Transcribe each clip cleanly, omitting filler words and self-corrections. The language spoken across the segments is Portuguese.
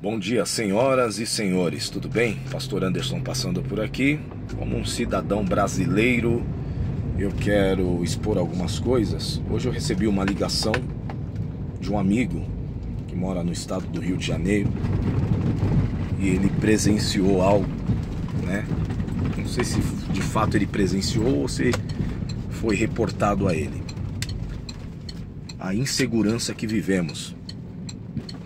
Bom dia, senhoras e senhores, tudo bem? Pastor Anderson passando por aqui. Como um cidadão brasileiro, eu quero expor algumas coisas. Hoje eu recebi uma ligação de um amigo que mora no estado do Rio de Janeiro e ele presenciou algo, né? Não sei se de fato ele presenciou ou se foi reportado a ele. A insegurança que vivemos,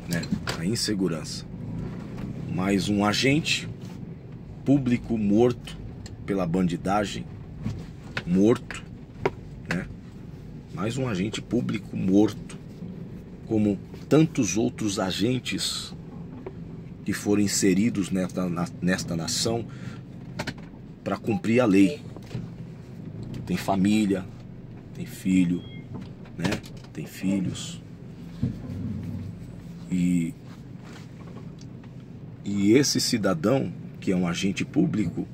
né? A insegurança. Mais um agente público morto pela bandidagem, morto, né? Mais um agente público morto, como tantos outros agentes que foram inseridos nesta nação para cumprir a lei. Tem família, tem filho, né? Tem filhos. E esse cidadão, que é um agente público,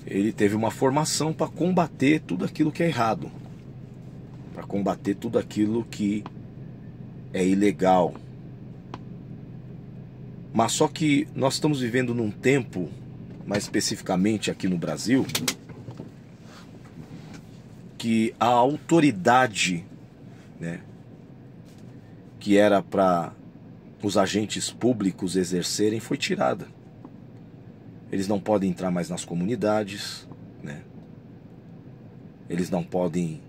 ele teve uma formação para combater tudo aquilo que é errado, para combater tudo aquilo que é ilegal. Mas só que nós estamos vivendo num tempo, mais especificamente aqui no Brasil, que a autoridade, né, que era para os agentes públicos exercerem, foi tirada. Eles não podem entrar mais nas comunidades, né? Eles não podem,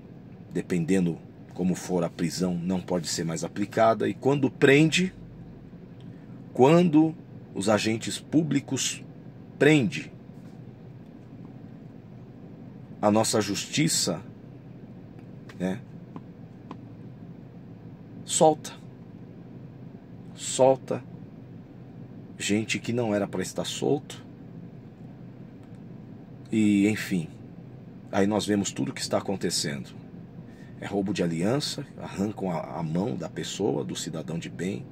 dependendo como for a prisão, não pode ser mais aplicada. E quando prende, quando os agentes públicos prende, a nossa justiça, né, solta gente que não era para estar solto. E enfim, aí nós vemos tudo o que está acontecendo. É roubo de aliança, arrancam a mão da pessoa, do cidadão de bem,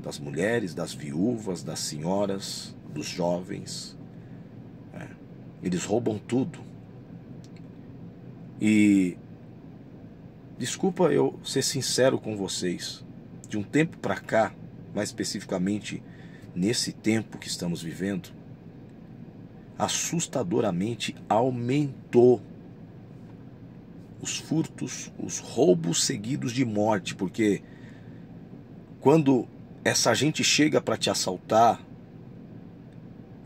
das mulheres, das viúvas, das senhoras, dos jovens. Eles roubam tudo. E desculpa eu ser sincero com vocês, de um tempo para cá, mais especificamente nesse tempo que estamos vivendo, assustadoramente aumentou os furtos, os roubos seguidos de morte, porque quando essa gente chega para te assaltar,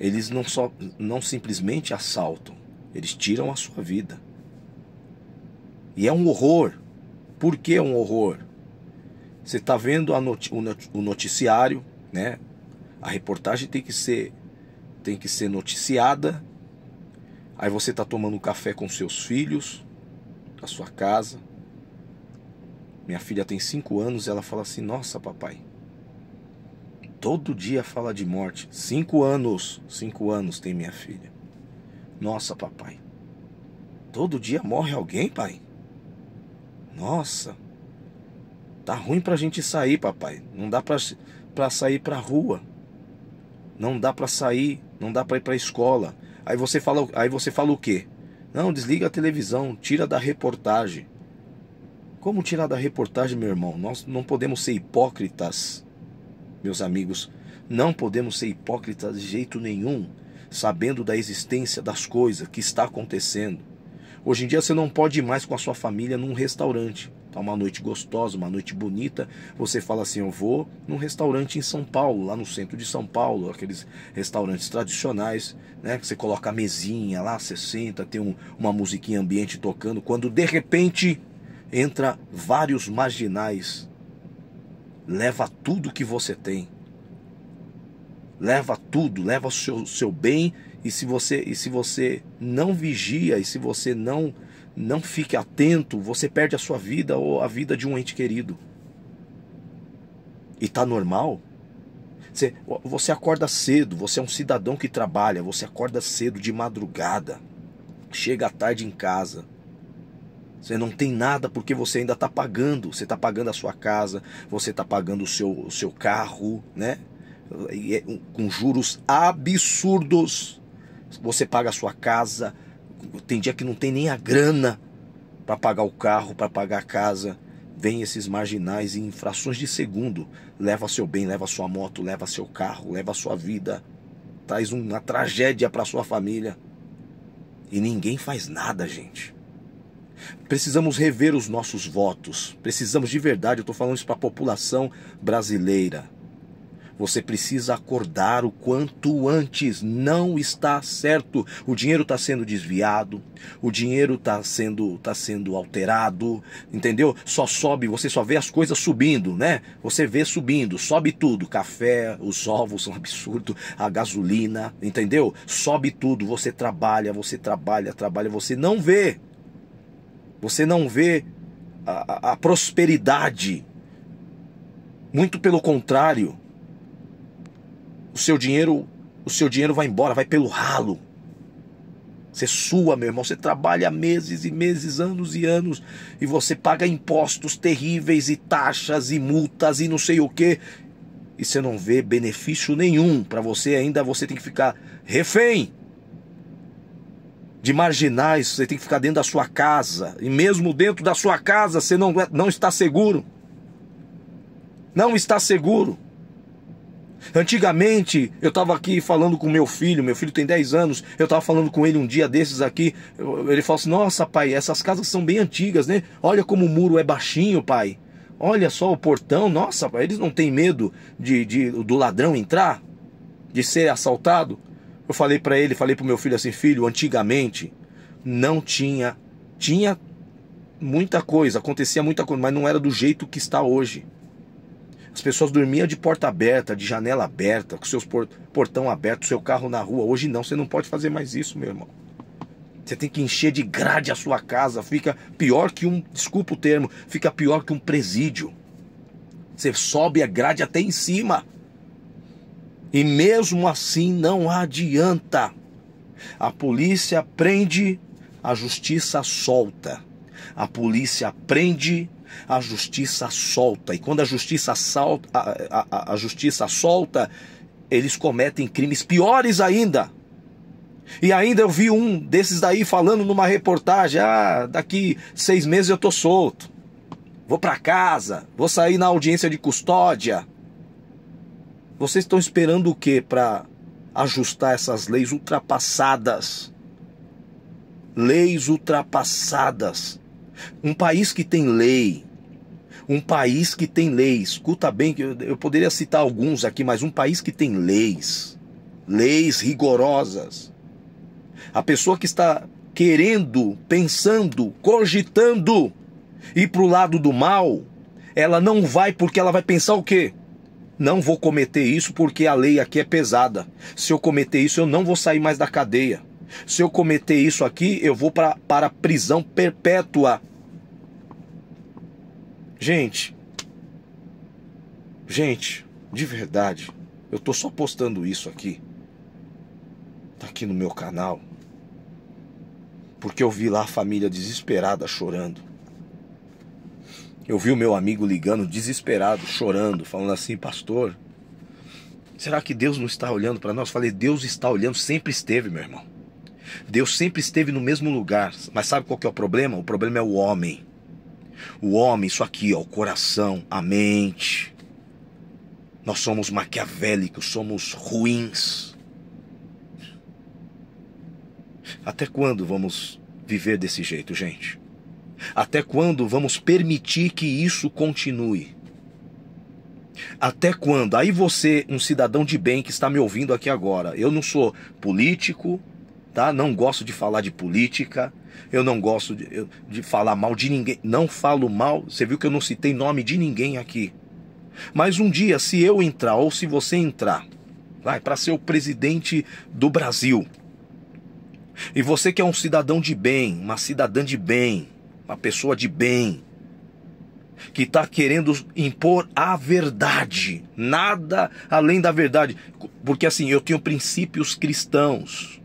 eles não simplesmente assaltam, eles tiram a sua vida. E é um horror. Por que é um horror? Você está vendo o noticiário, né? A reportagem tem que ser noticiada. Aí você está tomando um café com seus filhos, na sua casa. Minha filha tem 5 anos, ela fala assim: nossa, papai, todo dia fala de morte. 5 anos tem minha filha. Nossa, papai, todo dia morre alguém, pai? Nossa, tá ruim pra gente sair, papai. Não dá pra sair pra rua. Não dá pra sair, não dá pra ir pra escola. Aí você fala o quê? Não, desliga a televisão, tira da reportagem. Como tirar da reportagem, meu irmão? Nós não podemos ser hipócritas, meus amigos. Não podemos ser hipócritas de jeito nenhum, sabendo da existência das coisas que está acontecendo. Hoje em dia você não pode ir mais com a sua família num restaurante. Tá uma noite gostosa, uma noite bonita. Você fala assim: eu vou num restaurante em São Paulo, lá no centro de São Paulo, aqueles restaurantes tradicionais, né? Que você coloca a mesinha lá, você senta, tem uma musiquinha ambiente tocando. Quando de repente entra vários marginais, leva tudo que você tem, leva tudo, leva o seu bem. E se você não vigia, e se você não fique atento, você perde a sua vida ou a vida de um ente querido. E tá normal? Você acorda cedo, você é um cidadão que trabalha, você acorda cedo de madrugada, chega à tarde em casa. Você não tem nada porque você ainda está pagando. Você está pagando a sua casa, você está pagando o seu carro, né? Com juros absurdos. Você paga a sua casa. Tem dia que não tem nem a grana para pagar o carro, para pagar a casa. vem esses marginais e em frações de segundo leva seu bem, leva sua moto, leva seu carro, leva sua vida, traz uma tragédia para sua família. E ninguém faz nada, gente. Precisamos rever os nossos votos. Precisamos de verdade, eu estou falando isso para a população brasileira. Você precisa acordar o quanto antes. Não está certo. O dinheiro está sendo desviado. O dinheiro está sendo alterado. Entendeu? Só sobe, você só vê as coisas subindo, né? Você vê subindo, sobe tudo. Café, os ovos são um absurdo. A gasolina, entendeu? Sobe tudo. Você trabalha, trabalha. Você não vê. Você não vê a prosperidade. Muito pelo contrário. O seu dinheiro vai embora, vai pelo ralo. Você sua, meu irmão, você trabalha meses e meses, anos e anos, e você paga impostos terríveis e taxas e multas e não sei o que, e você não vê benefício nenhum para você. Ainda você tem que ficar refém de marginais, você tem que ficar dentro da sua casa, e mesmo dentro da sua casa você não está seguro. Não está seguro. Antigamente, eu estava aqui falando com meu filho tem 10 anos, eu estava falando com ele um dia desses aqui, ele falou assim: nossa pai, essas casas são bem antigas, né? Olha como o muro é baixinho, pai. Olha só o portão, nossa pai, eles não têm medo do ladrão entrar? De ser assaltado? Eu falei para ele, falei para o meu filho assim: filho, antigamente não tinha muita coisa, acontecia muita coisa, mas não era do jeito que está hoje. As pessoas dormiam de porta aberta, de janela aberta, com seus portão aberto, seu carro na rua. Hoje não, você não pode fazer mais isso, meu irmão. Você tem que encher de grade a sua casa. Fica pior que desculpa o termo, fica pior que um presídio. Você sobe a grade até em cima. E mesmo assim não adianta. A polícia prende, a justiça solta. A polícia prende, a justiça solta. E quando a justiça solta, eles cometem crimes piores ainda. E ainda eu vi um desses daí falando numa reportagem: daqui 6 meses eu tô solto, vou para casa, vou sair na audiência de custódia. Vocês estão esperando o quê para ajustar essas leis ultrapassadas? Leis ultrapassadas. Um país que tem lei, escuta bem, que eu poderia citar alguns aqui, mas um país que tem leis rigorosas. A pessoa que está querendo, pensando, cogitando ir para o lado do mal, ela não vai, porque ela vai pensar o quê? Não vou cometer isso porque a lei aqui é pesada. Se eu cometer isso, eu não vou sair mais da cadeia. Se eu cometer isso aqui, eu vou para a prisão perpétua. Gente, de verdade, eu tô só postando isso aqui. Tá aqui no meu canal. Porque eu vi lá a família desesperada chorando. Eu vi o meu amigo ligando desesperado, chorando, falando assim: pastor, será que Deus não está olhando para nós? Eu falei: Deus está olhando, sempre esteve, meu irmão. Deus sempre esteve no mesmo lugar. Mas sabe qual que é o problema? O problema é o homem. O homem, isso aqui, ó, o coração, a mente. Nós somos maquiavélicos, somos ruins. Até quando vamos viver desse jeito, gente? Até quando vamos permitir que isso continue? Até quando? Aí você, um cidadão de bem que está me ouvindo aqui agora, eu não sou político, tá? Não gosto de falar de política, eu não gosto de falar mal de ninguém, não falo mal, você viu que eu não citei nome de ninguém aqui. Mas um dia, se eu entrar, ou se você entrar, vai para ser o presidente do Brasil, e você que é um cidadão de bem, uma cidadã de bem, uma pessoa de bem, que está querendo impor a verdade, nada além da verdade, porque assim, eu tenho princípios cristãos,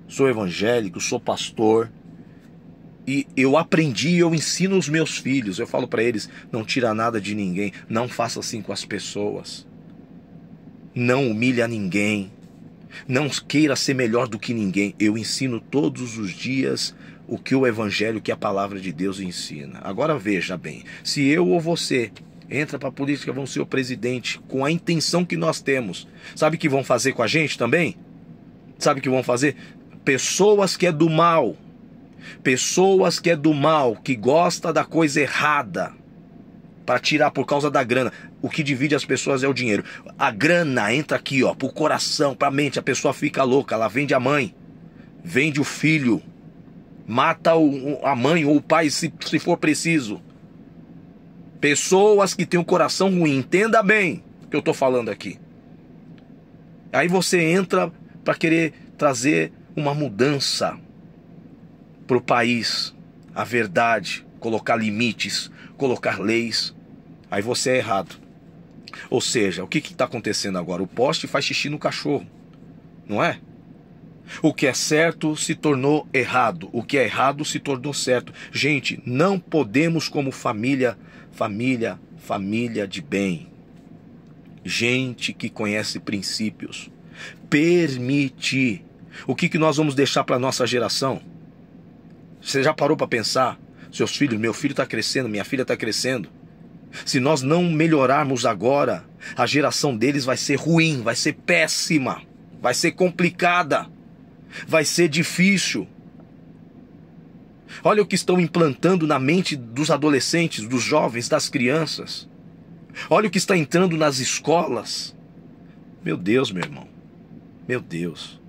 sou evangélico, sou pastor, e eu aprendi, eu ensino os meus filhos, eu falo para eles: não tira nada de ninguém, não faça assim com as pessoas, não humilha ninguém, não queira ser melhor do que ninguém. Eu ensino todos os dias o que o Evangelho, que a palavra de Deus ensina. Agora veja bem, se eu ou você entra para a política, vão ser o presidente, com a intenção que nós temos, sabe o que vão fazer com a gente também? Sabe o que vão fazer? Pessoas que é do mal, que gosta da coisa errada, para tirar por causa da grana. O que divide as pessoas é o dinheiro. A grana entra aqui, ó, pro coração, pra mente, a pessoa fica louca, ela vende a mãe, vende o filho, mata a mãe ou o pai se for preciso. Pessoas que têm o coração ruim, entenda bem o que eu tô falando aqui. Aí você entra para querer trazer uma mudança pro país, a verdade, colocar limites, colocar leis. Aí você é errado. Ou seja, o que está acontecendo agora? O poste faz xixi no cachorro, não é? O que é certo se tornou errado, o que é errado se tornou certo. Gente, não podemos, como família de bem, gente que conhece princípios, permitir. O que nós vamos deixar para a nossa geração? Você já parou para pensar? Seus filhos, meu filho está crescendo, minha filha está crescendo. Se nós não melhorarmos agora, a geração deles vai ser ruim, vai ser péssima, vai ser complicada, vai ser difícil. Olha o que estão implantando na mente dos adolescentes, dos jovens, das crianças. Olha o que está entrando nas escolas. Meu Deus, meu irmão. Meu Deus.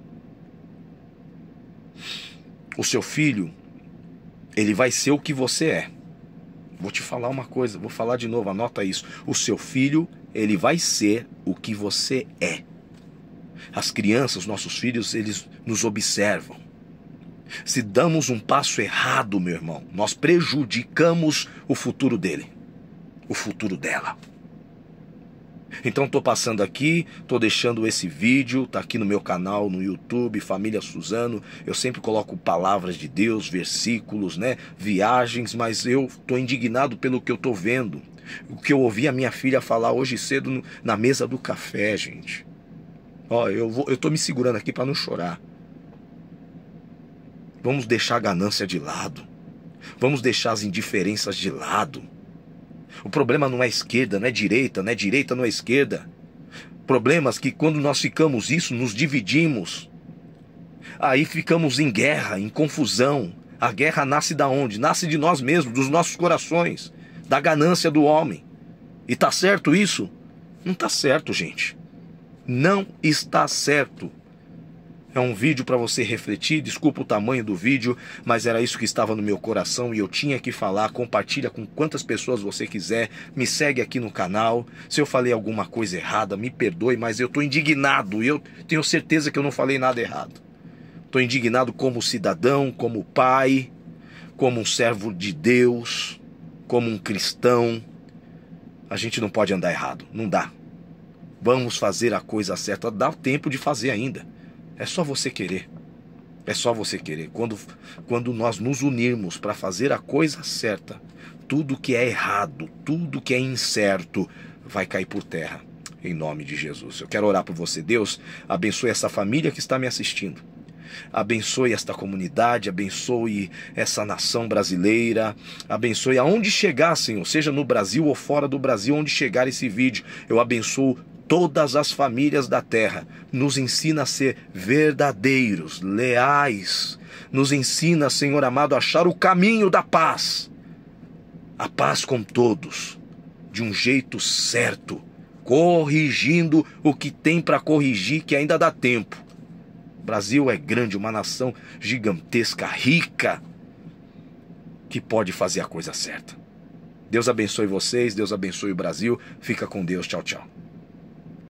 O seu filho, ele vai ser o que você é. Vou te falar uma coisa, vou falar de novo, anota isso. O seu filho, ele vai ser o que você é. As crianças, nossos filhos, eles nos observam. Se damos um passo errado, meu irmão, nós prejudicamos o futuro dele, o futuro dela. Então estou passando aqui, estou deixando esse vídeo, está aqui no meu canal, no YouTube, Família Suzano. Eu sempre coloco palavras de Deus, versículos, né, viagens, mas eu estou indignado pelo que eu estou vendo. O que eu ouvi a minha filha falar hoje cedo na mesa do café, gente. Ó, eu estou me segurando aqui para não chorar. Vamos deixar a ganância de lado. Vamos deixar as indiferenças de lado. O problema não é esquerda, não é direita, não é direita, não é esquerda. Problemas que quando nós ficamos isso, nos dividimos. Aí ficamos em guerra, em confusão. A guerra nasce da onde? Nasce de nós mesmos, dos nossos corações, da ganância do homem. E tá certo isso? Não tá certo, gente. Não está certo. É um vídeo para você refletir, desculpa o tamanho do vídeo, mas era isso que estava no meu coração e eu tinha que falar. Compartilha com quantas pessoas você quiser, me segue aqui no canal. Se eu falei alguma coisa errada, me perdoe, mas eu estou indignado e eu tenho certeza que eu não falei nada errado. Estou indignado como cidadão, como pai, como um servo de Deus, como um cristão. A gente não pode andar errado, não dá. Vamos fazer a coisa certa, dá tempo de fazer ainda. É só você querer. É só você querer. Quando nós nos unirmos para fazer a coisa certa, tudo que é errado, tudo que é incerto, vai cair por terra. Em nome de Jesus. Eu quero orar por você. Deus, abençoe essa família que está me assistindo. Abençoe esta comunidade, abençoe essa nação brasileira, abençoe aonde chegar, Senhor, seja no Brasil ou fora do Brasil, onde chegar esse vídeo. Eu abençoo todas as famílias da terra. Nos ensina a ser verdadeiros, leais. Nos ensina, Senhor amado, a achar o caminho da paz. A paz com todos, de um jeito certo, corrigindo o que tem para corrigir, que ainda dá tempo. O Brasil é grande, uma nação gigantesca, rica, que pode fazer a coisa certa. Deus abençoe vocês, Deus abençoe o Brasil. Fica com Deus, tchau, tchau.